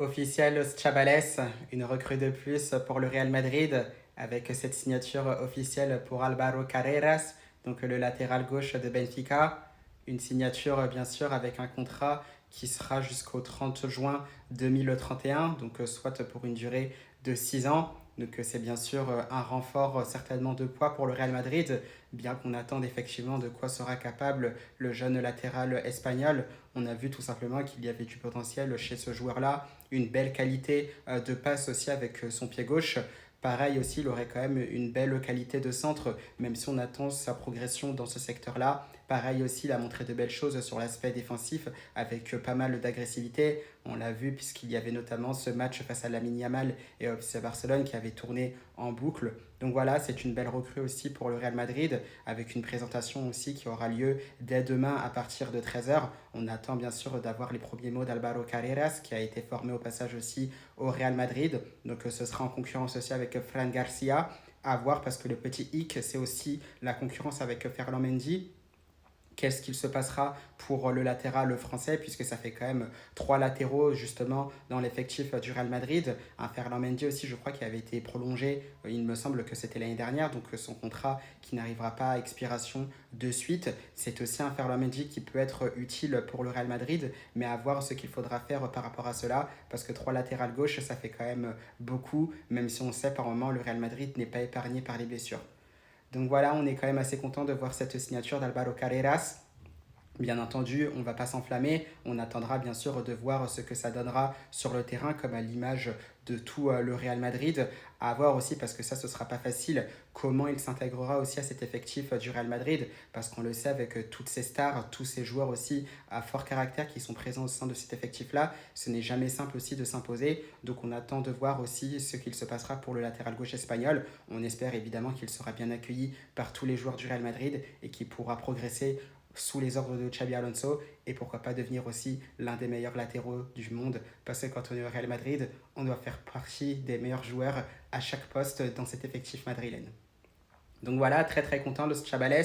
Officiel Los Chavales, une recrue de plus pour le Real Madrid avec cette signature officielle pour Álvaro Carreras, donc le latéral gauche de Benfica. Une signature bien sûr avec un contrat qui sera jusqu'au 30 juin 2031, donc soit pour une durée de 6 ans. Donc c'est bien sûr un renfort certainement de poids pour le Real Madrid, bien qu'on attende effectivement de quoi sera capable le jeune latéral espagnol. On a vu tout simplement qu'il y avait du potentiel chez ce joueur-là, une belle qualité de passe aussi avec son pied gauche. Pareil aussi, il aurait quand même une belle qualité de centre, même si on attend sa progression dans ce secteur-là. Pareil aussi, il a montré de belles choses sur l'aspect défensif, avec pas mal d'agressivité. On l'a vu puisqu'il y avait notamment ce match face à Lamine Yamal et FC Barcelone qui avait tourné en boucle. Donc voilà, c'est une belle recrue aussi pour le Real Madrid, avec une présentation aussi qui aura lieu dès demain à partir de 13 h. On attend bien sûr d'avoir les premiers mots d'Álvaro Carreras, qui a été formé au passage aussi au Real Madrid. Donc ce sera en concurrence aussi avec Fran Garcia. À voir parce que le petit hic, c'est aussi la concurrence avec Ferland Mendy. Qu'est-ce qu'il se passera pour le latéral français, puisque ça fait quand même trois latéraux justement dans l'effectif du Real Madrid. Un Ferland Mendy aussi, je crois, qui avait été prolongé, il me semble que c'était l'année dernière, donc son contrat qui n'arrivera pas à expiration de suite. C'est aussi un Ferland Mendy qui peut être utile pour le Real Madrid, mais à voir ce qu'il faudra faire par rapport à cela, parce que trois latérales gauche, ça fait quand même beaucoup, même si on sait par moment le Real Madrid n'est pas épargné par les blessures. Donc voilà, on est quand même assez content de voir cette signature d'Álvaro Carreras. Bien entendu, on ne va pas s'enflammer, on attendra bien sûr de voir ce que ça donnera sur le terrain, comme à l'image de tout le Real Madrid. À voir aussi, parce que ça, ce ne sera pas facile, comment il s'intégrera aussi à cet effectif du Real Madrid, parce qu'on le sait avec toutes ces stars, tous ces joueurs aussi à fort caractère qui sont présents au sein de cet effectif-là, ce n'est jamais simple aussi de s'imposer, donc on attend de voir aussi ce qu'il se passera pour le latéral gauche espagnol. On espère évidemment qu'il sera bien accueilli par tous les joueurs du Real Madrid et qu'il pourra progresser sous les ordres de Xabi Alonso et pourquoi pas devenir aussi l'un des meilleurs latéraux du monde, parce que quand on est au Real Madrid, on doit faire partie des meilleurs joueurs à chaque poste dans cet effectif madrilène. Donc voilà, très très content de ce Chavales.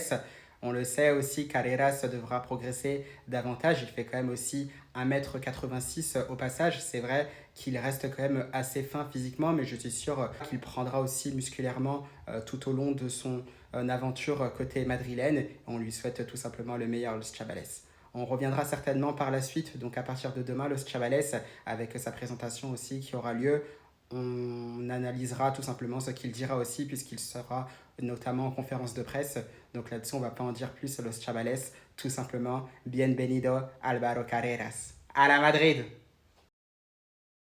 On le sait aussi, Carreras devra progresser davantage. Il fait quand même aussi 1,86 m au passage. C'est vrai qu'il reste quand même assez fin physiquement, mais je suis sûr qu'il prendra aussi musculairement tout au long de son aventure côté madrilène. On lui souhaite tout simplement le meilleur, Los Chavales. On reviendra certainement par la suite, donc à partir de demain, Los Chavales, avec sa présentation aussi qui aura lieu. On analysera tout simplement ce qu'il dira aussi, puisqu'il sera notamment en conférence de presse. Donc là-dessus, on ne va pas en dire plus, Los Chavales. Tout simplement, bienvenido Álvaro Carreras. ¡A la Madrid!